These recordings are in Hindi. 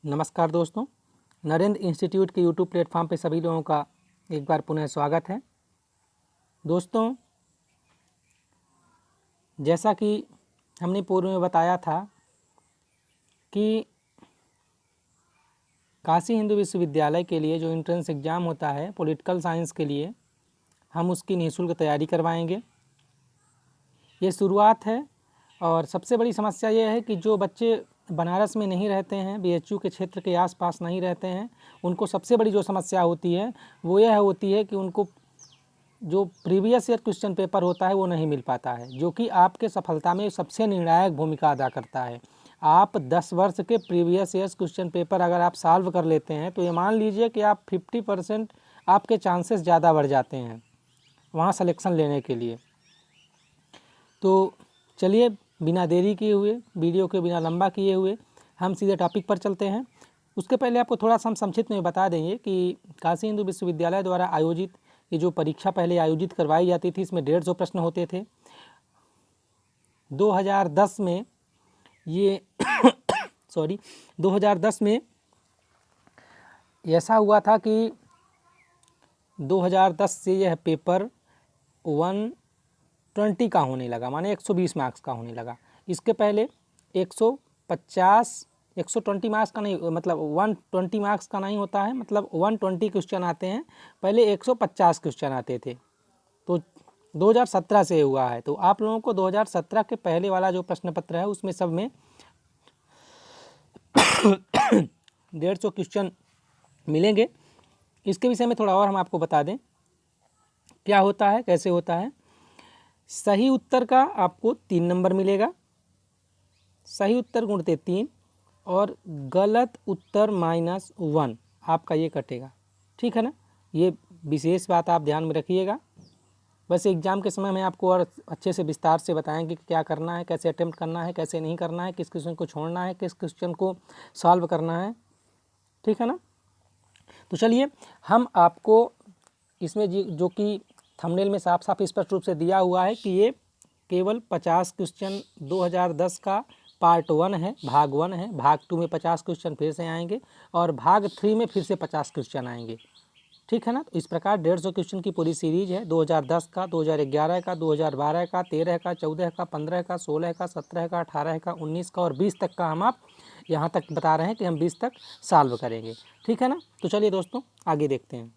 नमस्कार दोस्तों, नरेंद्र इंस्टीट्यूट के यूट्यूब प्लेटफॉर्म पे सभी लोगों का एक बार पुनः स्वागत है। दोस्तों, जैसा कि हमने पूर्व में बताया था कि काशी हिंदू विश्वविद्यालय के लिए जो एंट्रेंस एग्ज़ाम होता है पॉलिटिकल साइंस के लिए, हम उसकी निःशुल्क तैयारी करवाएंगे। ये शुरुआत है और सबसे बड़ी समस्या ये है कि जो बच्चे बनारस में नहीं रहते हैं, बीएचयू के क्षेत्र के आसपास नहीं रहते हैं, उनको सबसे बड़ी जो समस्या होती है वो यह होती है कि उनको जो प्रीवियस ईयर क्वेश्चन पेपर होता है वो नहीं मिल पाता है, जो कि आपके सफलता में सबसे निर्णायक भूमिका अदा करता है। आप 10 वर्ष के प्रीवियस ईयर्स क्वेश्चन पेपर अगर आप सॉल्व कर लेते हैं तो ये मान लीजिए कि आप 50% आपके चांसेस ज़्यादा बढ़ जाते हैं वहाँ सिलेक्शन लेने के लिए। तो चलिए बिना देरी किए हुए, वीडियो के बिना लंबा किए हुए हम सीधे टॉपिक पर चलते हैं। उसके पहले आपको थोड़ा सा हम संक्षिप्त में बता देंगे कि काशी हिंदू विश्वविद्यालय द्वारा आयोजित ये जो परीक्षा पहले आयोजित करवाई जाती थी, इसमें 150 प्रश्न होते थे। 2010 में ये 2010 में ऐसा हुआ था कि 2010 से यह पेपर 120 का होने लगा, माने 120 मार्क्स का होने लगा। इसके पहले 120 मार्क्स का नहीं, मतलब 120 मार्क्स का नहीं होता है, मतलब 120 क्वेश्चन आते हैं। पहले 150 क्वेश्चन आते थे। तो 2017 से हुआ है। तो आप लोगों को 2017 के पहले वाला जो प्रश्न पत्र है उसमें सब में 150 क्वेश्चन मिलेंगे। इसके विषय में थोड़ा और हम आपको बता दें क्या होता है, कैसे होता है। सही उत्तर का आपको 3 नंबर मिलेगा, सही उत्तर गुणते 3, और गलत उत्तर -1 आपका ये कटेगा। ठीक है ना, ये विशेष बात आप ध्यान में रखिएगा। वैसे एग्ज़ाम के समय में आपको और अच्छे से विस्तार से बताएंगे कि क्या करना है, कैसे अटेम्प्ट करना है, कैसे नहीं करना है, किस क्वेश्चन को छोड़ना है, किस क्वेश्चन को सॉल्व करना है। ठीक है ना। तो चलिए हम आपको इसमें जो कि थंबनेल में साफ साफ स्पष्ट रूप से दिया हुआ है कि ये केवल 50 क्वेश्चन 2010 का पार्ट 1 है, भाग 1 है। भाग 2 में 50 क्वेश्चन फिर से आएंगे और भाग 3 में फिर से 50 क्वेश्चन आएंगे। ठीक है ना। तो इस प्रकार 150 क्वेश्चन की पूरी सीरीज है। 2010 का, 2011 का, 2012 का, 13 का, 14 का, 15 का, 16 का, 17 का, 18 का, 19 का और 20 तक का हम आप यहाँ तक बता रहे हैं कि हम 20 तक सॉल्व करेंगे। ठीक है ना। तो चलिए दोस्तों आगे देखते हैं।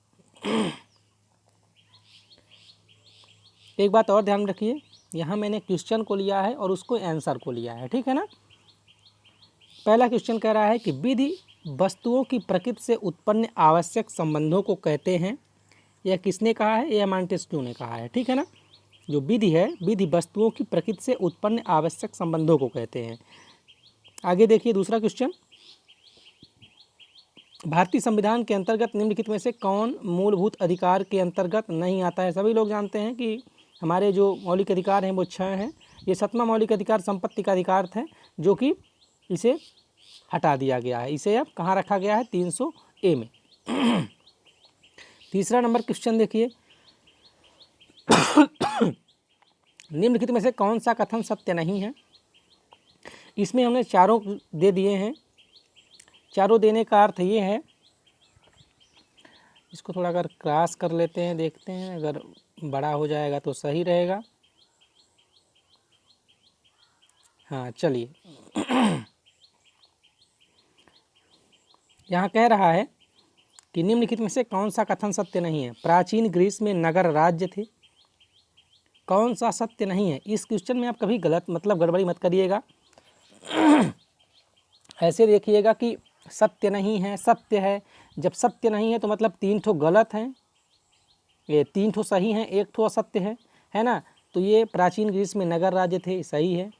एक बात और ध्यान रखिए, यहाँ मैंने क्वेश्चन को लिया है और उसको आंसर को लिया है। ठीक है ना। पहला क्वेश्चन कह रहा है कि विधि वस्तुओं की प्रकृति से उत्पन्न आवश्यक संबंधों को कहते हैं। यह किसने कहा है? यह मॉन्टेस्क्यू ने कहा है। ठीक है ना। जो विधि है, विधि वस्तुओं की प्रकृति से उत्पन्न आवश्यक संबंधों को कहते हैं। आगे देखिए दूसरा क्वेश्चन, भारतीय संविधान के अंतर्गत निम्नलिखित में से कौन मूलभूत अधिकार के अंतर्गत नहीं आता है? सभी लोग जानते हैं कि हमारे जो मौलिक अधिकार हैं वो 6 हैं। ये 7वां मौलिक अधिकार संपत्ति का अधिकार है, जो कि इसे हटा दिया गया है। इसे अब कहाँ रखा गया है? 300A में। तीसरा नंबर क्वेश्चन देखिए, निम्नलिखित में से कौन सा कथन सत्य नहीं है? इसमें हमने चारों दे दिए हैं। चारों देने का अर्थ ये है, इसको थोड़ा अगर क्रॉस कर लेते हैं, देखते हैं, अगर बड़ा हो जाएगा तो सही रहेगा। हाँ चलिए, यहाँ कह रहा है कि निम्नलिखित में से कौन सा कथन सत्य नहीं है? प्राचीन ग्रीस में नगर राज्य थे। कौन सा सत्य नहीं है? इस क्वेश्चन में आप कभी गलत मतलब गड़बड़ी मत करिएगा। ऐसे देखिएगा कि सत्य नहीं है, सत्य है। जब सत्य नहीं है तो मतलब 3 ठो गलत हैं, ये 3 ठो सही हैं, 1 ठो असत्य है ना। तो ये प्राचीन ग्रीस में नगर राज्य थे, सही है।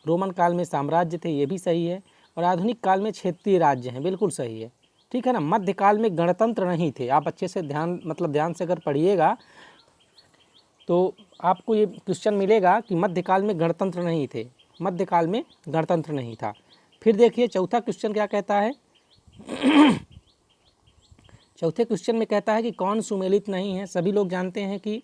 रोमन काल में साम्राज्य थे, ये भी सही है। और आधुनिक काल में क्षेत्रीय राज्य हैं, बिल्कुल सही है। ठीक है ना। मध्यकाल में गणतंत्र नहीं थे। आप अच्छे से ध्यान से अगर पढ़िएगा तो आपको ये क्वेश्चन मिलेगा कि मध्यकाल में गणतंत्र नहीं थे, मध्यकाल में गणतंत्र नहीं था। फिर देखिए चौथा क्वेश्चन क्या कहता है। चौथे क्वेश्चन में कहता है कि कौन सुमेलित नहीं है? सभी लोग जानते हैं कि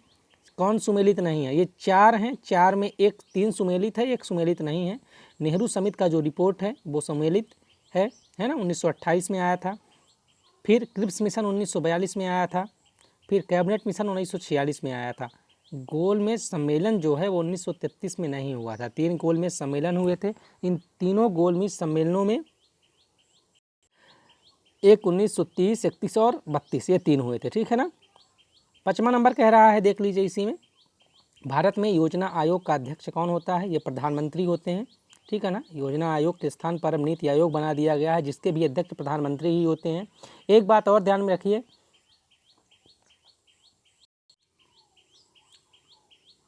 कौन सुमेलित नहीं है। ये 4 हैं, 4 में 3 सुमेलित है, 1 सुमेलित नहीं है। नेहरू समिति का जो रिपोर्ट है वो सुमेलित है, है ना, 1928 में आया था। फिर क्रिप्स मिशन 1942 में आया था। फिर कैबिनेट मिशन 1946 में आया था। गोलमेज सम्मेलन जो है वो 1933 में नहीं हुआ था। 3 गोलमेज सम्मेलन हुए थे। इन तीनों गोलमेज सम्मेलनों में एक 1930, 31 और 32 ये 3 हुए थे, ठीक है ना। 5वां नंबर कह रहा है, देख लीजिए इसी में, भारत में योजना आयोग का अध्यक्ष कौन होता है? ये प्रधानमंत्री होते हैं, ठीक है ना। योजना आयोग के स्थान पर अब नीति आयोग बना दिया गया है, जिसके भी अध्यक्ष प्रधानमंत्री ही होते हैं। एक बात और ध्यान में रखिए,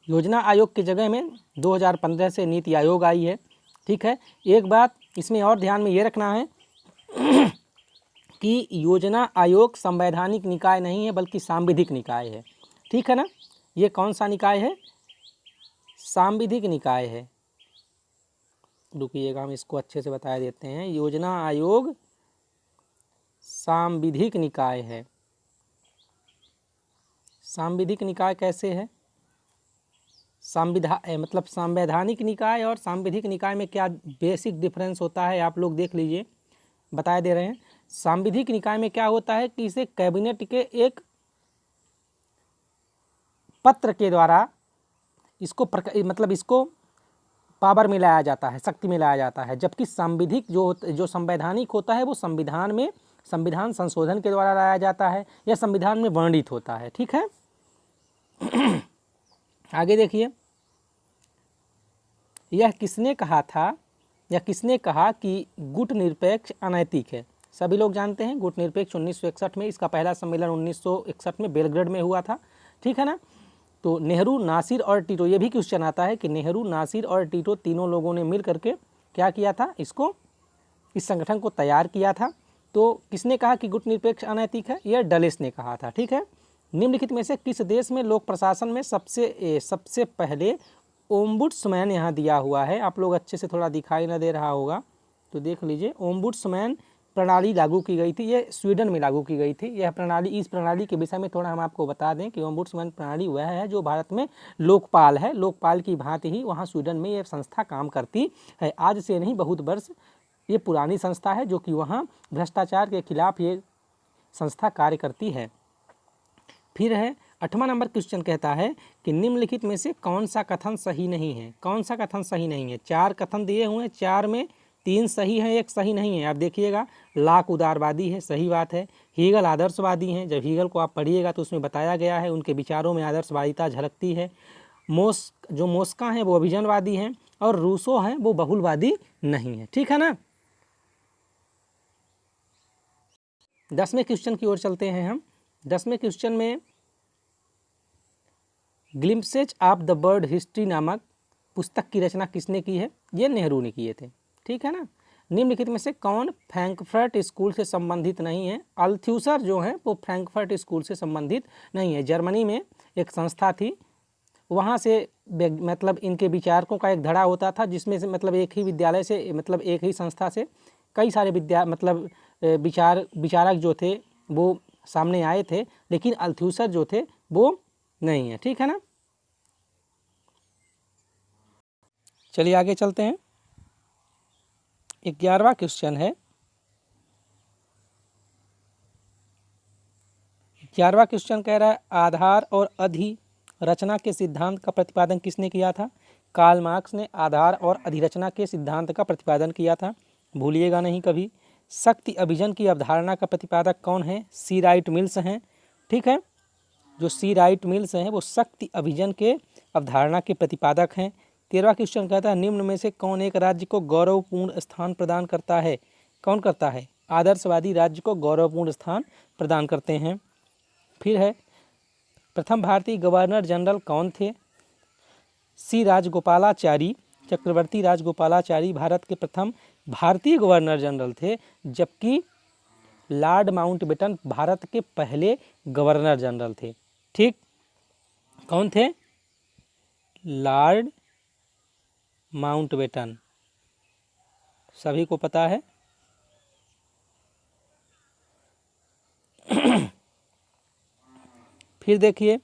योजना आयोग की जगह में 2015 से नीति आयोग आई है, ठीक है। एक बात इसमें और ध्यान में ये रखना है कि योजना आयोग संवैधानिक निकाय नहीं है बल्कि सांविधिक निकाय है, ठीक है ना। ये कौन सा निकाय है? सांविधिक निकाय है। रुकिएगा, हम इसको अच्छे से बता देते हैं। योजना आयोग सांविधिक निकाय है। सांविधिक निकाय कैसे है? मतलब संवैधानिक निकाय और सांविधिक निकाय में क्या बेसिक डिफरेंस होता है, आप लोग देख लीजिए, बता दे रहे हैं। सांविधिक निकाय में क्या होता है कि इसे कैबिनेट के एक पत्र के द्वारा इसको इसको पावर में लाया जाता है, शक्ति में लाया जाता है। जबकि सांविधिक जो संवैधानिक होता है वो संविधान में संविधान संशोधन के द्वारा लाया जाता है या संविधान में वर्णित होता है, ठीक है। आगे देखिए, यह किसने कहा था या किसने कहा कि गुट निरपेक्ष अनैतिक है? सभी लोग जानते हैं गुट निरपेक्ष 1961 में, इसका पहला सम्मेलन 1961 में बेलग्रेड में हुआ था, ठीक है ना। तो नेहरू, नासिर और टीटो, ये भी क्वेश्चन आता है कि नेहरू, नासिर और टीटो तीनों लोगों ने मिल करके क्या किया था, इस संगठन को तैयार किया था। तो किसने कहा कि गुट निरपेक्ष अनैतिक है? यह डलेस ने कहा था, ठीक है। निम्नलिखित में से किस देश में लोक प्रशासन में सबसे पहले ओम्बुड्समैन यहाँ दिया हुआ है? आप लोग अच्छे से, थोड़ा दिखाई ना दे रहा होगा तो देख लीजिए। ओम्बुड्समैन प्रणाली लागू की गई थी, ये स्वीडन में लागू की गई थी। यह प्रणाली, इस प्रणाली के विषय में थोड़ा हम आपको बता दें कि ओम्बुड्समैन प्रणाली वह है जो भारत में लोकपाल है। लोकपाल की भांति ही वहाँ स्वीडन में यह संस्था काम करती है। आज से नहीं, बहुत वर्ष ये पुरानी संस्था है जो कि वहाँ भ्रष्टाचार के खिलाफ ये संस्था कार्य करती है। फिर है 8वां नंबर क्वेश्चन, कहता है कि निम्नलिखित में से कौन सा कथन सही नहीं है? कौन सा कथन सही नहीं है? 4 कथन दिए हुए हैं, 4 में 3 सही हैं, 1 सही नहीं है। आप देखिएगा, लाक उदारवादी है, सही बात है। हीगल आदर्शवादी हैं, जब हीगल को आप पढ़िएगा तो उसमें बताया गया है उनके विचारों में आदर्शवादिता झलकती है। मोस्का हैं वो अभिजनवादी हैं, और रूसो हैं वो बहुलवादी नहीं है, ठीक है ना। 10वें क्वेश्चन की ओर चलते हैं हम। 10वें क्वेश्चन में glimpses of the bird history नामक पुस्तक की रचना किसने की है? ये नेहरू ने किए थे, ठीक है ना। निम्नलिखित में से कौन फ्रैंकफर्ट स्कूल से संबंधित नहीं है? अल्थ्यूसर जो है वो फ्रैंकफर्ट स्कूल से संबंधित नहीं है। जर्मनी में एक संस्था थी, वहाँ से मतलब इनके विचारकों का एक धड़ा होता था, जिसमें से मतलब एक ही विद्यालय से, मतलब एक ही संस्था से कई सारे विचारक जो थे वो सामने आए थे, लेकिन अल्थ्यूसर जो थे वो नहीं है, ठीक है ना। चलिए आगे चलते हैं। 11वां क्वेश्चन है, 11वां क्वेश्चन कह रहा है आधार और अधिरचना के सिद्धांत का प्रतिपादन किसने किया था? कार्ल मार्क्स ने आधार और अधिरचना के सिद्धांत का प्रतिपादन किया था, भूलिएगा नहीं कभी। शक्ति अभिजन की अवधारणा का प्रतिपादक कौन है? सी राइट मिल्स हैं, ठीक है। जो सी राइट मिल्स हैं वो शक्ति अभिजन के अवधारणा के प्रतिपादक हैं। 13वां क्वेश्चन कहता है निम्न में से कौन एक राज्य को गौरवपूर्ण स्थान प्रदान करता है? कौन करता है? आदर्शवादी राज्य को गौरवपूर्ण स्थान प्रदान करते हैं। फिर है प्रथम भारतीय गवर्नर जनरल कौन थे? सी राजगोपालाचारी, चक्रवर्ती राजगोपालाचारी भारत के प्रथम भारतीय गवर्नर जनरल थे, जबकि लॉर्ड माउंटबेटन भारत के पहले गवर्नर जनरल थे, ठीक। कौन थे? लॉर्ड माउंटबेटन, सभी को पता है। फिर देखिए,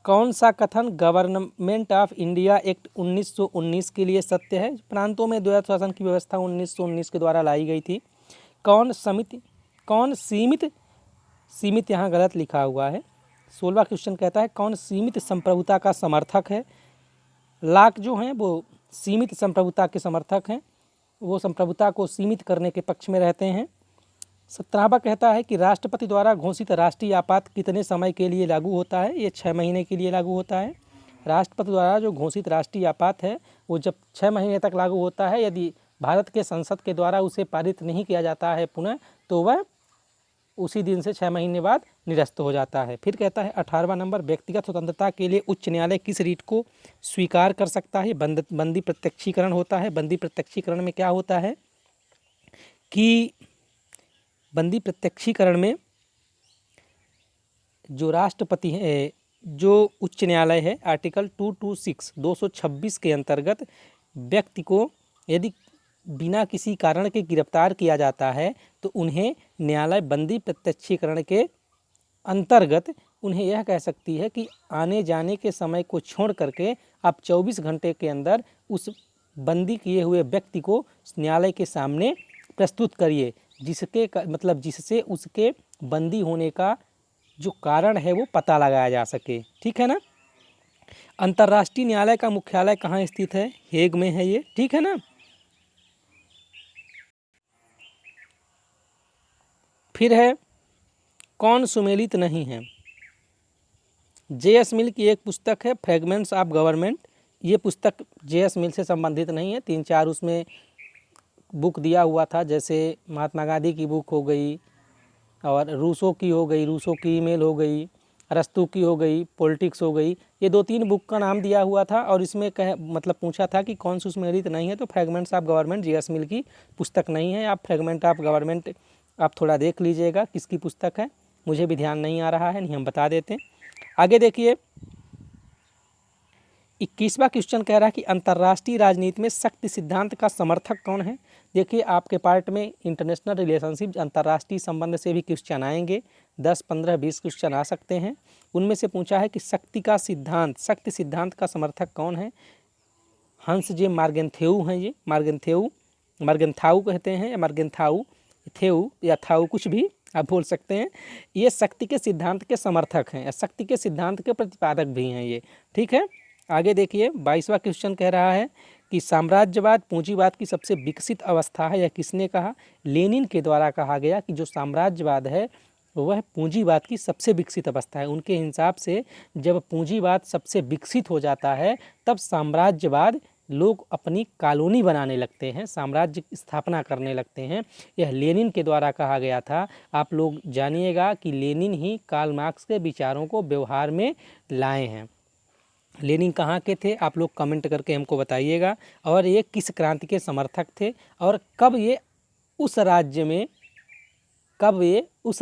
कौन सा कथन गवर्नमेंट ऑफ इंडिया एक्ट 1919 के लिए सत्य है? प्रांतों में द्वैध शासन की व्यवस्था 1919 के द्वारा लाई गई थी। कौन सीमित यहाँ गलत लिखा हुआ है। 16वां क्वेश्चन कहता है कौन सीमित संप्रभुता का समर्थक है। लाक जो हैं वो सीमित संप्रभुता के समर्थक हैं, वो संप्रभुता को सीमित करने के पक्ष में रहते हैं। 17वां कहता है कि राष्ट्रपति द्वारा घोषित राष्ट्रीय आपात कितने समय के लिए लागू होता है। ये 6 महीने के लिए लागू होता है। राष्ट्रपति द्वारा जो घोषित राष्ट्रीय आपात है वो जब 6 महीने तक लागू होता है, यदि भारत के संसद के द्वारा उसे पारित नहीं किया जाता है पुनः, तो वह उसी दिन से 6 महीने बाद निरस्त हो जाता है। फिर कहता है 18वां नंबर, व्यक्तिगत स्वतंत्रता के लिए उच्च न्यायालय किस रीट को स्वीकार कर सकता है। बंदी प्रत्यक्षीकरण होता है। बंदी प्रत्यक्षीकरण में क्या होता है कि बंदी प्रत्यक्षीकरण में जो राष्ट्रपति है, जो उच्च न्यायालय है, आर्टिकल 226 के अंतर्गत व्यक्ति को यदि बिना किसी कारण के गिरफ्तार किया जाता है तो उन्हें न्यायालय बंदी प्रत्यक्षीकरण के अंतर्गत उन्हें यह कह सकती है कि आने जाने के समय को छोड़ करके आप 24 घंटे के अंदर उस बंदी किए हुए व्यक्ति को न्यायालय के सामने प्रस्तुत करिए, जिससे उसके बंदी होने का जो कारण है वो पता लगाया जा सके। ठीक है ना। अंतर्राष्ट्रीय न्यायालय का मुख्यालय कहाँ स्थित है। हेग में है ये। ठीक है ना। फिर है कौन सुमेलित नहीं है। जे.एस. मिल की एक पुस्तक है फ्रेगमेंट्स ऑफ गवर्नमेंट। ये पुस्तक जे.एस. मिल से संबंधित नहीं है। 3-4 उसमें बुक दिया हुआ था, जैसे महात्मा गांधी की बुक हो गई और रूसो की हो गई, रूसो की ईमेल हो गई, अरस्तु की हो गई, पॉलिटिक्स हो गई। ये 2-3 बुक का नाम दिया हुआ था और इसमें पूछा था कि कौन सुमेलित नहीं है, तो फ्रेगमेंट्स ऑफ गवर्नमेंट जे.एस. मिल की पुस्तक नहीं है। आप फ्रेगमेंट ऑफ गवर्नमेंट आप थोड़ा देख लीजिएगा किसकी पुस्तक है, मुझे भी ध्यान नहीं आ रहा है, नहीं हम बता देते हैं। आगे देखिए 21वां क्वेश्चन कह रहा है कि अंतर्राष्ट्रीय राजनीति में शक्ति सिद्धांत का समर्थक कौन है। देखिए आपके पार्ट में इंटरनेशनल रिलेशनशिप अंतर्राष्ट्रीय संबंध से भी क्वेश्चन आएंगे, 10, 15, 20 क्वेश्चन आ सकते हैं। उनमें से पूछा है कि शक्ति सिद्धांत का समर्थक कौन है। हंस जे मार्गेंथेउ हैं। ये मार्गेंथाउ कहते हैं या मार्गेंथाउ, थेउ या थाउ, कुछ भी आप बोल सकते हैं। ये शक्ति के सिद्धांत के समर्थक हैं, शक्ति के सिद्धांत के प्रतिपादक भी हैं ये। ठीक है। आगे देखिए 22वां क्वेश्चन कह रहा है कि साम्राज्यवाद पूंजीवाद की सबसे विकसित अवस्था है। यह किसने कहा। लेनिन के द्वारा कहा गया कि जो साम्राज्यवाद है वह पूंजीवाद की सबसे विकसित अवस्था है। उनके हिसाब से जब पूंजीवाद सबसे विकसित हो जाता है तब साम्राज्यवाद लोग अपनी कॉलोनी बनाने लगते हैं, साम्राज्य स्थापना करने लगते हैं। यह लेनिन के द्वारा कहा गया था। आप लोग जानिएगा कि लेनिन ही कार्ल मार्क्स के विचारों को व्यवहार में लाए हैं। लेनिन कहाँ के थे आप लोग कमेंट करके हमको बताइएगा, और ये किस क्रांति के समर्थक थे और कब ये उस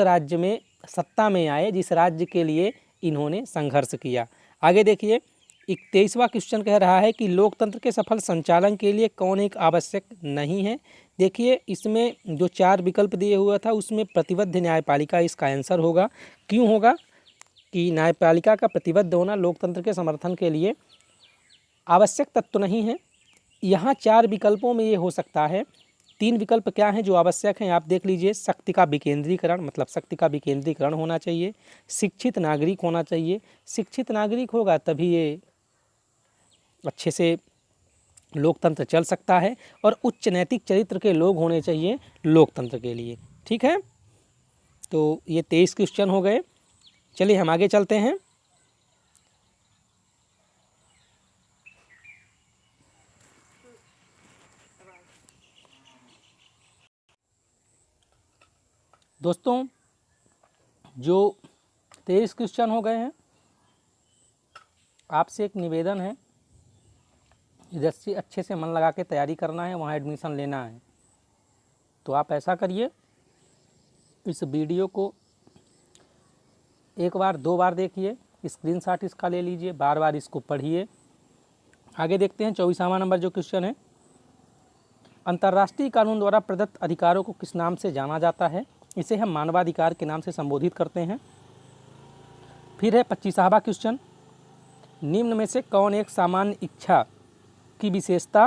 राज्य में सत्ता में आए जिस राज्य के लिए इन्होंने संघर्ष किया। आगे देखिए 23वां क्वेश्चन कह रहा है कि लोकतंत्र के सफल संचालन के लिए कौन एक आवश्यक नहीं है। देखिए इसमें जो 4 विकल्प दिए हुआ था उसमें प्रतिबद्ध न्यायपालिका इसका आंसर होगा। क्यों होगा कि न्यायपालिका का प्रतिबद्ध होना लोकतंत्र के समर्थन के लिए आवश्यक तत्व नहीं है। यहाँ 4 विकल्पों में ये हो सकता है। 3 विकल्प क्या हैं जो आवश्यक हैं आप देख लीजिए। शक्ति का विकेंद्रीकरण, मतलब शक्ति का विकेंद्रीकरण होना चाहिए। शिक्षित नागरिक होना चाहिए, शिक्षित नागरिक होगा तभी ये अच्छे से लोकतंत्र चल सकता है, और उच्च नैतिक चरित्र के लोग होने चाहिए लोकतंत्र के लिए। ठीक है। तो ये 23 क्वेश्चन हो गए। चलिए हम आगे चलते हैं। दोस्तों जो 23 क्वेश्चन हो गए हैं, आपसे एक निवेदन है, इधर से अच्छे से मन लगा के तैयारी करना है, वहाँ एडमिशन लेना है। तो आप ऐसा करिए, इस वीडियो को 1 बार 2 बार देखिए, स्क्रीनशॉट इसका ले लीजिए, बार बार इसको पढ़िए। आगे देखते हैं 24वां नंबर जो क्वेश्चन है, अंतर्राष्ट्रीय कानून द्वारा प्रदत्त अधिकारों को किस नाम से जाना जाता है। इसे हम मानवाधिकार के नाम से संबोधित करते हैं। फिर है 25वां क्वेश्चन, निम्न में से कौन एक सामान्य इच्छा की विशेषता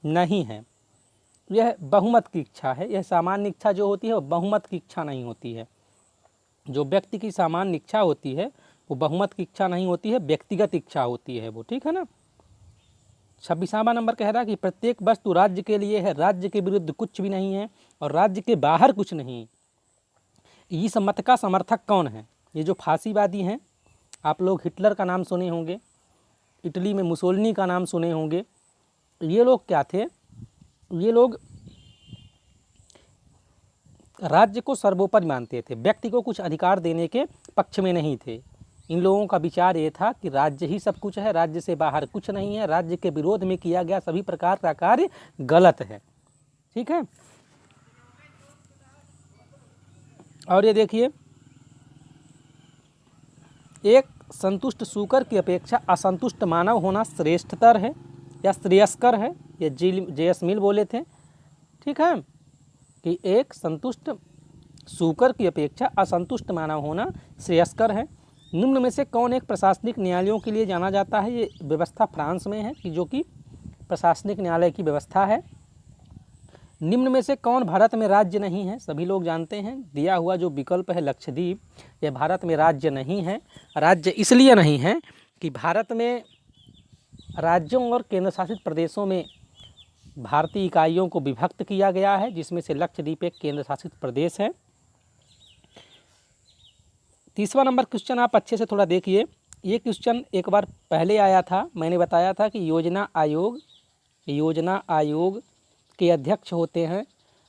नहीं है। यह बहुमत की इच्छा है। यह सामान्य इच्छा जो होती है वो बहुमत की इच्छा नहीं होती है। जो व्यक्ति की सामान्य इच्छा होती है वो बहुमत की इच्छा नहीं होती है, व्यक्तिगत इच्छा होती है वो, ठीक है ना। 26वां नंबर कह रहा है कि प्रत्येक वस्तु राज्य के लिए है, राज्य के विरुद्ध कुछ भी नहीं है और राज्य के बाहर कुछ नहीं। इस मत का समर्थक कौन है? ये जो फांसीवादी हैं, आप लोग हिटलर का नाम सुने होंगे, इटली में मुसोलिनी का नाम सुने होंगे। ये लोग क्या थे? ये लोग राज्य को सर्वोपरि मानते थे, व्यक्ति को कुछ अधिकार देने के पक्ष में नहीं थे। इन लोगों का विचार ये था कि राज्य ही सब कुछ है, राज्य से बाहर कुछ नहीं है, राज्य के विरोध में किया गया सभी प्रकार का कार्य गलत है, ठीक है। और ये देखिए, एक संतुष्ट शूकर की अपेक्षा असंतुष्ट मानव होना श्रेष्ठतर है या श्रेयस्कर है, ये J.S. मिल बोले थे, ठीक है, कि एक संतुष्ट शूकर की अपेक्षा असंतुष्ट मानव होना श्रेयस्कर है। निम्न में से कौन एक प्रशासनिक न्यायालयों के लिए जाना जाता है? ये व्यवस्था फ्रांस में है कि जो कि प्रशासनिक न्यायालय की व्यवस्था है। निम्न में से कौन भारत में राज्य नहीं है? सभी लोग जानते हैं, दिया हुआ जो विकल्प है लक्षद्वीप, यह भारत में राज्य नहीं है। राज्य इसलिए नहीं है कि भारत में राज्यों और केंद्र शासित प्रदेशों में भारतीय इकाइयों को विभक्त किया गया है, जिसमें से लक्षद्वीप एक केंद्र शासित प्रदेश है। 30वां नंबर क्वेश्चन आप अच्छे से थोड़ा देखिए। ये क्वेश्चन एक बार पहले आया था, मैंने बताया था कि योजना आयोग के अध्यक्ष होते हैं।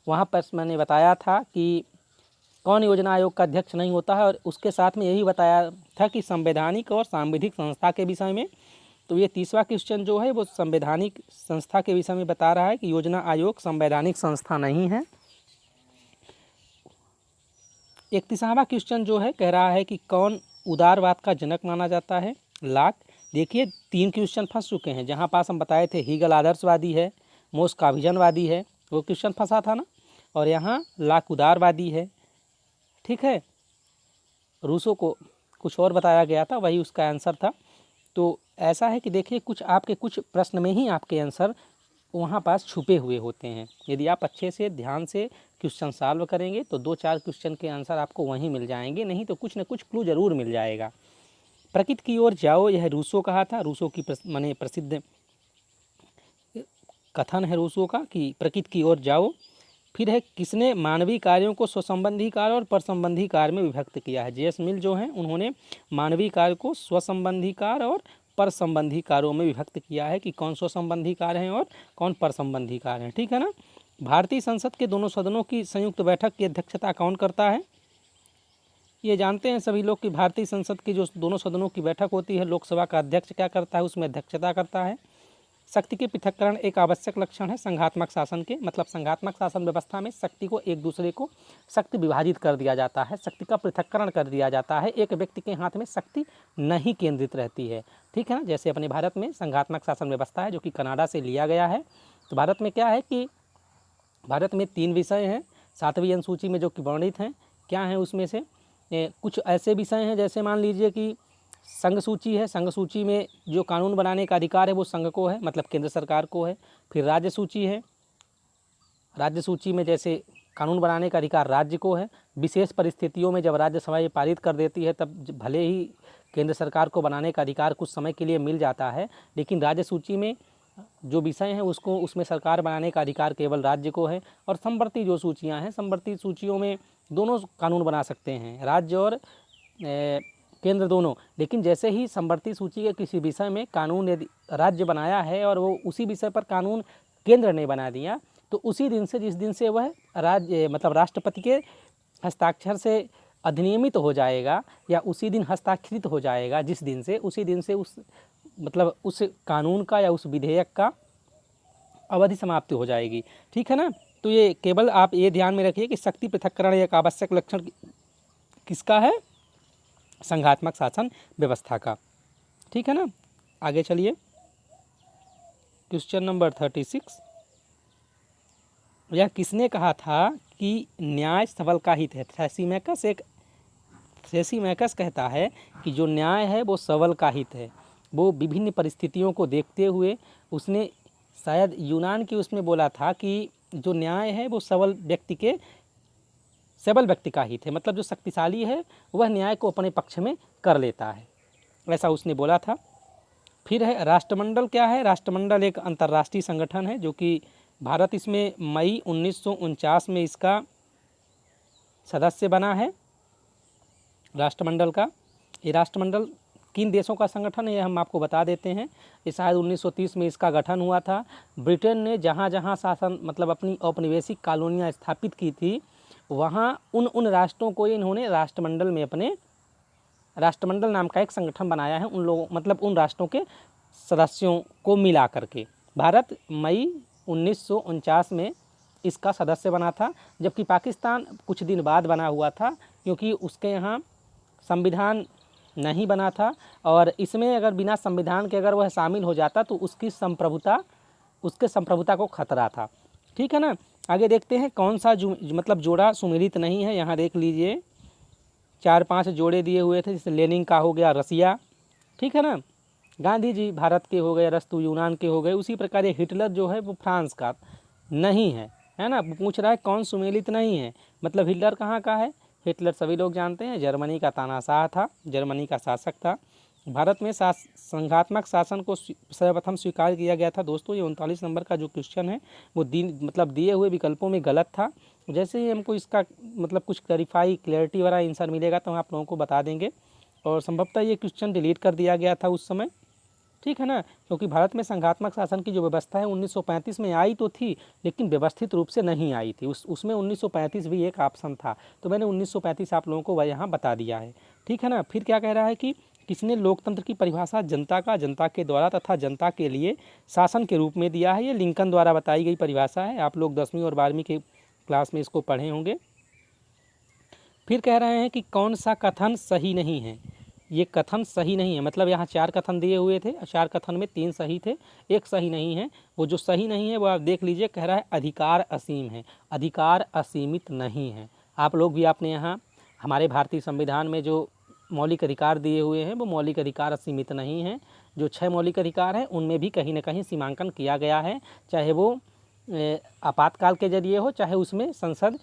वहाँ पर मैंने बताया था कि कौन योजना आयोग का अध्यक्ष नहीं होता है, और उसके साथ में यही बताया था कि संवैधानिक और सांविधिक संस्था के विषय में। तो ये 30वां क्वेश्चन जो है वो संवैधानिक संस्था के विषय में बता रहा है कि योजना आयोग संवैधानिक संस्था नहीं है। 31वां क्वेश्चन जो है कह रहा है कि कौन उदारवाद का जनक माना जाता है? लाक। देखिए 3 क्वेश्चन फंस चुके हैं। जहाँ पास हम बताए थे हीगल आदर्शवादी है, मोस काविजनवादी है, वो क्वेश्चन फंसा था ना, और यहाँ लाक उदारवादी है, ठीक है। रूसो को कुछ और बताया गया था, वही उसका आंसर था। तो ऐसा है कि देखिए कुछ प्रश्न में ही आपके आंसर वहाँ पास छुपे हुए होते हैं। यदि आप अच्छे से ध्यान से क्वेश्चन सॉल्व करेंगे तो 2-4 क्वेश्चन के आंसर आपको वहीं मिल जाएंगे, नहीं तो कुछ न कुछ क्लू जरूर मिल जाएगा। प्रकृति की ओर जाओ, यह रूसो कहा था। रूसो की माने प्रसिद्ध कथन है रूसो का कि प्रकृति की ओर जाओ। फिर है किसने मानवीय कार्यों को स्वसंबंधी कार्य और परसंबंधी कार्य में विभक्त किया है? J.S. मिल जो हैं उन्होंने मानवीय कार्य को स्वसंबंधी कार्य और पर संबंधी कार्यों में विभक्त किया है कि कौन स्वसंबंधी कार्य हैं और कौन पर संबंधी कार्य हैं, ठीक है ना। भारतीय संसद के दोनों सदनों की संयुक्त बैठक की अध्यक्षता कौन करता है? ये जानते हैं सभी लोग कि भारतीय संसद की जो दोनों सदनों की बैठक होती है, लोकसभा का अध्यक्ष क्या करता है? उसमें अध्यक्षता करता है। शक्ति के पृथक्करण एक आवश्यक लक्षण है संघात्मक शासन के, मतलब संघात्मक शासन व्यवस्था में शक्ति को एक दूसरे को शक्ति विभाजित कर दिया जाता है, शक्ति का पृथक्करण कर दिया जाता है, एक व्यक्ति के हाथ में शक्ति नहीं केंद्रित रहती है, ठीक है ना। जैसे अपने भारत में संघात्मक शासन व्यवस्था है जो कि कनाडा से लिया गया है। तो भारत में क्या है कि भारत में 3 विषय हैं 7वीं अनुसूची में जो कि वर्णित हैं। क्या हैं उसमें से? कुछ ऐसे विषय हैं जैसे मान लीजिए कि संघ सूची है, संघ सूची में जो कानून बनाने का अधिकार है वो संघ को है, मतलब केंद्र सरकार को है। फिर राज्य सूची है, राज्य सूची में जैसे कानून बनाने का अधिकार राज्य को है। विशेष परिस्थितियों में जब राज्यसभा ये पारित कर देती है तब भले ही केंद्र सरकार को बनाने का अधिकार कुछ समय के लिए मिल जाता है, लेकिन राज्य सूची में जो विषय हैं उसमें सरकार बनाने का अधिकार केवल राज्य को है। और समवर्ती जो सूचियाँ हैं, समवर्ती सूचियों में दोनों कानून बना सकते हैं, राज्य और केंद्र दोनों। लेकिन जैसे ही समवर्ती सूची के किसी विषय में कानून यदि राज्य बनाया है और वो उसी विषय पर कानून केंद्र ने बना दिया, तो उसी दिन से जिस दिन से वह राज्य मतलब राष्ट्रपति के हस्ताक्षर से अधिनियमित हो जाएगा या उसी दिन हस्ताक्षरित हो जाएगा, जिस दिन से उसी दिन से उस मतलब उस कानून का या उस विधेयक का अवधि समाप्ति हो जाएगी, ठीक है ना। तो ये केवल आप ये ध्यान में रखिए कि शक्ति पृथक्करण एक आवश्यक लक्षण किसका है? संघात्मक शासन व्यवस्था का, ठीक है ना। आगे चलिए, क्वेश्चन नंबर 36। यह किसने कहा था कि न्याय सबल का हित है? थ्रेसिमैकस कहता है कि जो न्याय है वो सबल का हित है। वो विभिन्न परिस्थितियों को देखते हुए उसने शायद यूनान की उसमें बोला था कि जो न्याय है वो सबल व्यक्ति का ही थे, मतलब जो शक्तिशाली है वह न्याय को अपने पक्ष में कर लेता है, ऐसा उसने बोला था। फिर है राष्ट्रमंडल। क्या है? राष्ट्रमंडल एक अंतर्राष्ट्रीय संगठन है जो कि भारत इसमें मई 1949 में इसका सदस्य बना है राष्ट्रमंडल का। ये राष्ट्रमंडल किन देशों का संगठन है ये हम आपको बता देते हैं। ये शायद 1930 में इसका गठन हुआ था। ब्रिटेन ने जहाँ जहाँ शासन मतलब अपनी औपनिवेशिक कॉलोनियाँ स्थापित की थी वहाँ उन राष्ट्रों को इन्होंने राष्ट्रमंडल में अपने राष्ट्रमंडल नाम का एक संगठन बनाया है, उन लोगों मतलब उन राष्ट्रों के सदस्यों को मिला करके। भारत मई 1949 में इसका सदस्य बना था, जबकि पाकिस्तान कुछ दिन बाद बना हुआ था क्योंकि उसके यहाँ संविधान नहीं बना था और इसमें अगर बिना संविधान के अगर वह शामिल हो जाता तो उसके संप्रभुता को खतरा था। ठीक है ना। आगे देखते हैं कौन सा मतलब जोड़ा सुमेलित नहीं है। यहाँ देख लीजिए 4-5 जोड़े दिए हुए थे, जैसे लेनिन का हो गया रसिया, ठीक है ना, गांधी जी भारत के हो गए, अरस्तु यूनान के हो गए। उसी प्रकार ये हिटलर जो है वो फ्रांस का नहीं है ना। पूछ रहा है कौन सुमेलित नहीं है, मतलब हिटलर कहाँ का है? हिटलर सभी लोग जानते हैं जर्मनी का तानाशाह था, जर्मनी का शासक था। भारत में संघात्मक शासन को सर्वप्रथम स्वीकार किया गया था। दोस्तों ये 39 नंबर का जो क्वेश्चन है वो मतलब दिए हुए विकल्पों में गलत था। जैसे ही हमको इसका मतलब कुछ क्लैरिटी वाला आंसर मिलेगा तो हम आप लोगों को बता देंगे। और संभवतः ये क्वेश्चन डिलीट कर दिया गया था उस समय, ठीक है ना, क्योंकि भारत में संघात्मक शासन की जो व्यवस्था है 1935 में आई तो थी लेकिन व्यवस्थित रूप से नहीं आई थी। उसमें 1935 भी एक ऑप्शन था, तो मैंने 1935 आप लोगों को वह यहाँ बता दिया है, ठीक है ना। फिर क्या कह रहा है कि किसने लोकतंत्र की परिभाषा जनता के द्वारा तथा जनता के लिए शासन के रूप में दिया है? ये लिंकन द्वारा बताई गई परिभाषा है। आप लोग 10वीं और 12वीं के क्लास में इसको पढ़े होंगे। फिर कह रहे हैं कि कौन सा कथन सही नहीं है? ये कथन सही नहीं है, मतलब यहाँ 4 कथन दिए हुए थे, 4 कथन में 3 सही थे, एक सही नहीं है। वो जो सही नहीं है वो आप देख लीजिए, कह रहा है अधिकार असीम है, अधिकार असीमित नहीं है। आप लोग भी आपने यहाँ हमारे भारतीय संविधान में जो मौलिक अधिकार दिए हुए हैं वो मौलिक अधिकार असीमित नहीं है। जो 6 मौलिक अधिकार हैं उनमें भी कहीं ना कहीं सीमांकन किया गया है, चाहे वो आपातकाल के जरिए हो, चाहे उसमें संसद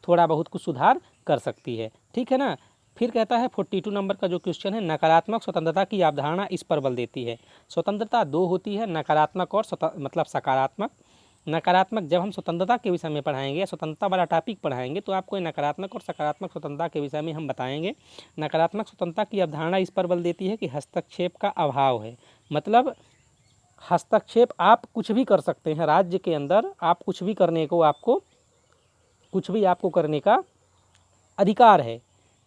थोड़ा बहुत कुछ सुधार कर सकती है, ठीक है ना। फिर कहता है 42 नंबर का जो क्वेश्चन है, नकारात्मक स्वतंत्रता की अवधारणा इस पर बल देती है। स्वतंत्रता 2 होती है, नकारात्मक और मतलब सकारात्मक। नकारात्मक जब हम स्वतंत्रता के विषय में पढ़ाएंगे, स्वतंत्रता वाला टॉपिक पढ़ाएंगे तो आपको नकारात्मक और सकारात्मक स्वतंत्रता के विषय में हम बताएंगे। नकारात्मक स्वतंत्रता की अवधारणा इस पर बल देती है कि हस्तक्षेप का अभाव है, मतलब हस्तक्षेप आप कुछ भी कर सकते हैं राज्य के अंदर, आप कुछ भी करने को आपको कुछ भी आपको करने का अधिकार है,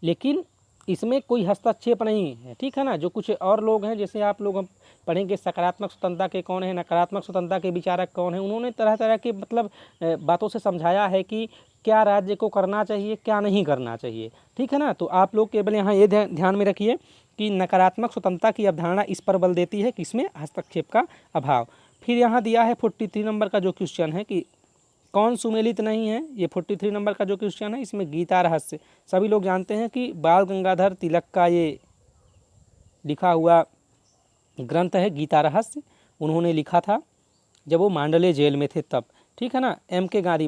लेकिन इसमें कोई हस्तक्षेप नहीं है, ठीक है ना। जो कुछ और लोग हैं, जैसे आप लोग हम पढ़ेंगे सकारात्मक स्वतंत्रता के कौन है, नकारात्मक स्वतंत्रता के विचारक कौन है, उन्होंने तरह तरह के मतलब बातों से समझाया है कि क्या राज्य को करना चाहिए क्या नहीं करना चाहिए, ठीक है ना। तो आप लोग केवल यहाँ ये ध्यान में रखिए कि नकारात्मक स्वतंत्रता की अवधारणा इस पर बल देती है कि इसमें हस्तक्षेप का अभाव। फिर यहाँ दिया है 43 नंबर का जो क्वेश्चन है कि कौन सुमेलित नहीं है। ये 43 नंबर का जो क्वेश्चन है इसमें गीता रहस्य, सभी लोग जानते हैं कि बाल गंगाधर तिलक का ये लिखा हुआ ग्रंथ है गीता रहस्य, उन्होंने लिखा था जब वो मांडले जेल में थे तब, ठीक है ना। M.K. गांधी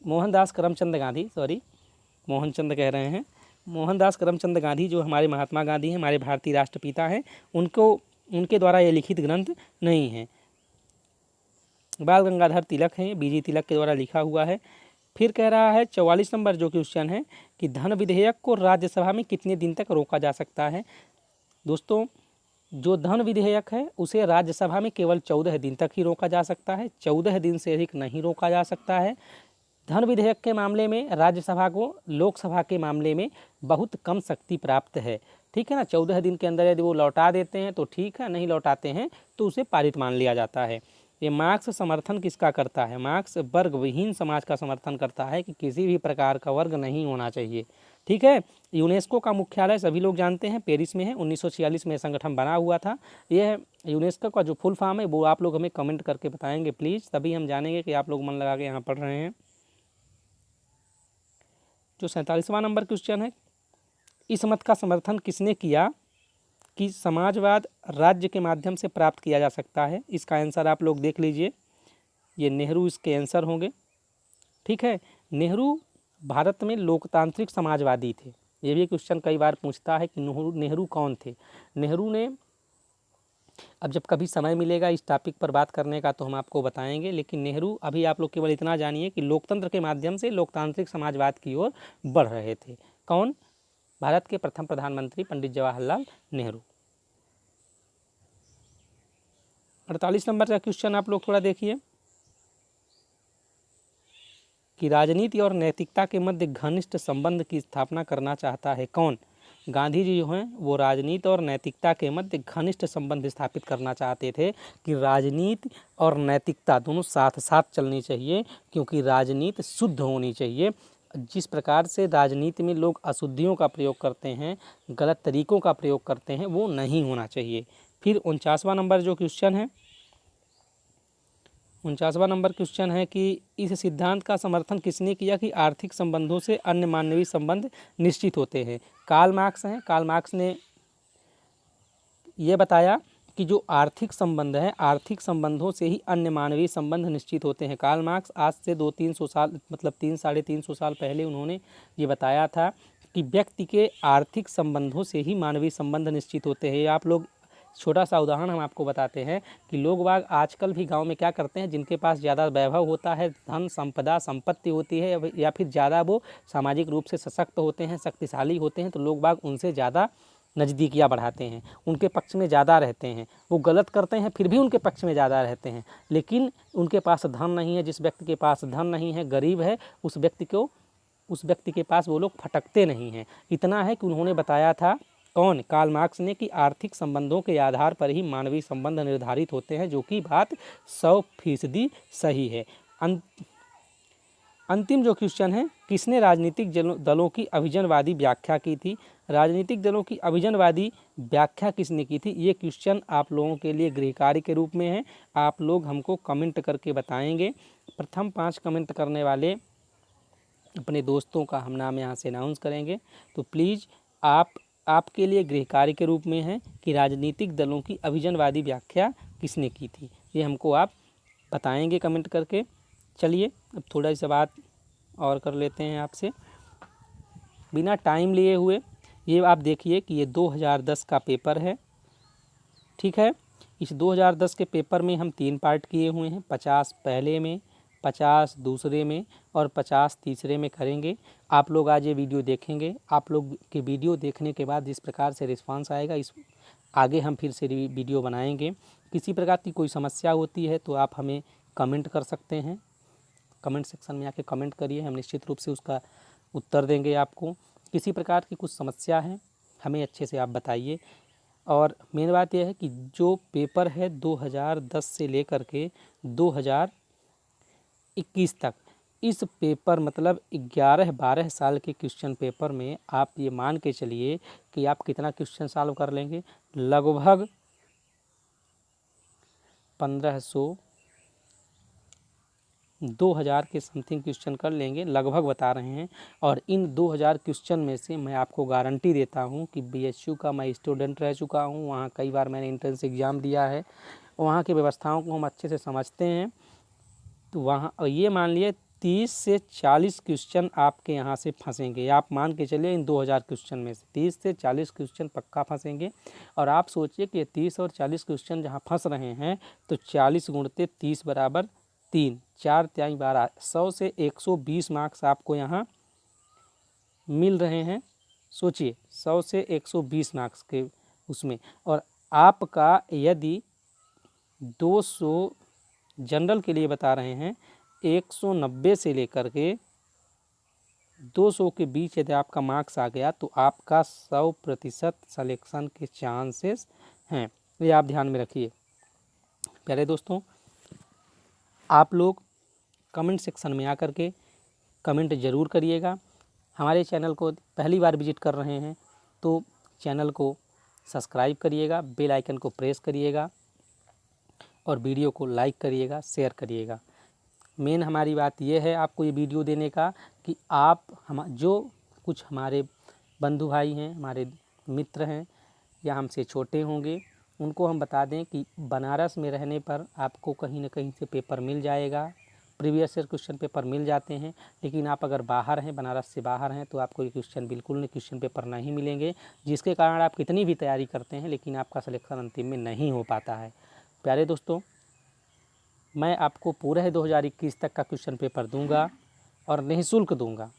मोहनदास करमचंद गांधी, सॉरी मोहनचंद कह रहे हैं, मोहनदास करमचंद गांधी जो हमारे महात्मा गांधी हैं, हमारे भारतीय राष्ट्रपिता हैं, उनके द्वारा ये लिखित ग्रंथ नहीं है। बाल गंगाधर तिलक हैं, BG तिलक के द्वारा लिखा हुआ है। फिर कह रहा है 44 नंबर जो क्वेश्चन है कि धन विधेयक को राज्यसभा में कितने दिन तक रोका जा सकता है। दोस्तों जो धन विधेयक है उसे राज्यसभा में केवल 14 दिन तक ही रोका जा सकता है, 14 दिन से अधिक नहीं रोका जा सकता है। धन विधेयक के मामले में राज्यसभा को लोकसभा के मामले में बहुत कम शक्ति प्राप्त है, ठीक है ना। 14 दिन के अंदर यदि वो लौटा देते हैं तो ठीक है, नहीं लौटाते हैं तो उसे पारित मान लिया जाता है। ये मार्क्स समर्थन किसका करता है? मार्क्स वर्ग विहीन समाज का समर्थन करता है कि किसी भी प्रकार का वर्ग नहीं होना चाहिए, ठीक है। यूनेस्को का मुख्यालय सभी लोग जानते हैं पेरिस में है, 1946 में संगठन बना हुआ था। यह यूनेस्को का जो फुल फॉर्म है वो आप लोग हमें कमेंट करके बताएंगे प्लीज़, तभी हम जानेंगे कि आप लोग मन लगा के यहाँ पढ़ रहे हैं। जो 47वां नंबर क्वेश्चन है, इस मत का समर्थन किसने किया कि समाजवाद राज्य के माध्यम से प्राप्त किया जा सकता है। इसका आंसर आप लोग देख लीजिए, ये नेहरू इसके आंसर होंगे। ठीक है, नेहरू भारत में लोकतांत्रिक समाजवादी थे। ये भी क्वेश्चन कई बार पूछता है कि नेहरू कौन थे। नेहरू ने, अब जब कभी समय मिलेगा इस टॉपिक पर बात करने का तो हम आपको बताएंगे, लेकिन नेहरू अभी आप लोग केवल इतना जानिए कि लोकतंत्र के माध्यम से लोकतांत्रिक समाजवाद की ओर बढ़ रहे थे। कौन? भारत के प्रथम प्रधानमंत्री पंडित जवाहरलाल नेहरू। 48 नंबर का क्वेश्चन आप लोग थोड़ा देखिए कि राजनीति और नैतिकता के मध्य घनिष्ठ संबंध की स्थापना करना चाहता है कौन? गांधी जी जो हैं वो राजनीति और नैतिकता के मध्य घनिष्ठ संबंध स्थापित करना चाहते थे कि राजनीति और नैतिकता दोनों साथ साथ चलनी चाहिए, क्योंकि राजनीति शुद्ध होनी चाहिए। जिस प्रकार से राजनीति में लोग अशुद्धियों का प्रयोग करते हैं, गलत तरीकों का प्रयोग करते हैं, वो नहीं होना चाहिए। फिर 49वां नंबर जो क्वेश्चन है, 49वां नंबर क्वेश्चन है कि इस सिद्धांत का समर्थन किसने किया कि आर्थिक संबंधों से अन्य मानवीय संबंध निश्चित होते हैं? कार्ल मार्क्स हैं। कार्ल मार्क्स ने यह बताया कि जो आर्थिक संबंध है, आर्थिक संबंधों से ही अन्य मानवीय संबंध निश्चित होते हैं। कार्ल मार्क्स आज से 200-300 साल, मतलब 300-350 साल पहले उन्होंने ये बताया था कि व्यक्ति के आर्थिक संबंधों से ही मानवीय संबंध निश्चित होते हैं। आप लोग, छोटा सा उदाहरण हम आपको बताते हैं कि लोग बाग आजकल भी गांव में क्या करते हैं, जिनके पास ज़्यादा वैभव होता है, धन संपदा संपत्ति होती है, या फिर ज़्यादा वो सामाजिक रूप से सशक्त होते हैं, शक्तिशाली होते हैं, तो लोग बाग उनसे ज़्यादा नज़दीकियाँ बढ़ाते हैं, उनके पक्ष में ज़्यादा रहते हैं। वो गलत करते हैं फिर भी उनके पक्ष में ज़्यादा रहते हैं, लेकिन उनके पास धन नहीं है। जिस व्यक्ति के पास धन नहीं है, गरीब है, उस व्यक्ति के पास वो लोग फटकते नहीं हैं। इतना है कि उन्होंने बताया था, कौन? कार्ल मार्क्स ने, कि आर्थिक संबंधों के आधार पर ही मानवीय संबंध निर्धारित होते हैं, जो कि बात 100% सही है। अंतिम जो क्वेश्चन है, किसने राजनीतिक दलों की अभिजनवादी व्याख्या की थी? राजनीतिक दलों की अभिजनवादी व्याख्या किसने की थी? ये क्वेश्चन आप लोगों के लिए गृह कार्य के रूप में है। आप लोग हमको कमेंट करके बताएंगे। प्रथम 5 कमेंट करने वाले अपने दोस्तों का हम नाम यहाँ से अनाउंस करेंगे। तो प्लीज़ आपके लिए गृह कार्य के रूप में है कि राजनीतिक दलों की अभिजनवादी व्याख्या किसने की थी, ये हमको आप बताएंगे कमेंट करके। चलिए अब थोड़ा सा बात और कर लेते हैं आपसे बिना टाइम लिए हुए। ये आप देखिए कि ये 2010 का पेपर है, ठीक है। इस 2010 के पेपर में हम 3 पार्ट किए हुए हैं, 50 पहले में, 50 दूसरे में और 50 तीसरे में करेंगे। आप लोग आज ये वीडियो देखेंगे। आप लोग के वीडियो देखने के बाद जिस प्रकार से रिस्पांस आएगा, इस आगे हम फिर से वीडियो बनाएंगे। किसी प्रकार की कोई समस्या होती है तो आप हमें कमेंट कर सकते हैं, कमेंट सेक्शन में आके कमेंट करिए, हम निश्चित रूप से उसका उत्तर देंगे आपको। किसी प्रकार की कुछ समस्या है हमें अच्छे से आप बताइए। और मेन बात यह है कि जो पेपर है 2010 से लेकर के 2021 तक, इस पेपर मतलब 11-12 साल के क्वेश्चन पेपर में आप ये मान के चलिए कि आप कितना क्वेश्चन सॉल्व कर लेंगे, लगभग 1500 2000 के समथिंग क्वेश्चन कर लेंगे, लगभग बता रहे हैं। और इन 2000 क्वेश्चन में से मैं आपको गारंटी देता हूं कि बीएचयू का मैं स्टूडेंट रह चुका हूं, वहां कई बार मैंने एंट्रेंस एग्ज़ाम दिया है, वहां की व्यवस्थाओं को हम अच्छे से समझते हैं। तो वहाँ ये मान लिए 30 से 40 क्वेश्चन आपके यहाँ से फंसेंगे। आप मान के चलिए इन 2000 क्वेश्चन में से 30 से 40 क्वेश्चन पक्का फंसेंगे। और आप सोचिए कि 30 और 40 क्वेश्चन जहाँ फंस रहे हैं, तो 40 गुणते 30 बराबर 3, 4 तिहाई 12, 100 से 120 मार्क्स आपको यहाँ मिल रहे हैं। सोचिए 100 से 120 मार्क्स के उसमें, और आपका यदि 200 जनरल के लिए बता रहे हैं, 190 से लेकर के 200 के बीच यदि आपका मार्क्स आ गया तो आपका 100% सिलेक्शन के चांसेस हैं। ये आप ध्यान में रखिए। प्यारे दोस्तों, आप लोग कमेंट सेक्शन में आकर के कमेंट ज़रूर करिएगा। हमारे चैनल को पहली बार विजिट कर रहे हैं तो चैनल को सब्सक्राइब करिएगा, बेल आइकन को प्रेस करिएगा और वीडियो को लाइक करिएगा, शेयर करिएगा। मेन हमारी बात यह है आपको ये वीडियो देने का कि आप जो कुछ हमारे बंधु भाई हैं, हमारे मित्र हैं, या हमसे छोटे होंगे उनको हम बता दें कि बनारस में रहने पर आपको कहीं ना कहीं से पेपर मिल जाएगा, प्रीवियस ईयर क्वेश्चन पेपर मिल जाते हैं। लेकिन आप अगर बाहर हैं, बनारस से बाहर हैं, तो आपको ये क्वेश्चन बिल्कुल नहीं, क्वेश्चन पेपर नहीं मिलेंगे, जिसके कारण आप कितनी भी तैयारी करते हैं लेकिन आपका सिलेक्शन अंतिम में नहीं हो पाता है। प्यारे दोस्तों, मैं आपको पूरे 2021 तक का क्वेश्चन पेपर दूंगा और निःशुल्क दूंगा।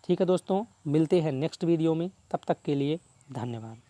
ठीक है दोस्तों, मिलते हैं नेक्स्ट वीडियो में, तब तक के लिए धन्यवाद।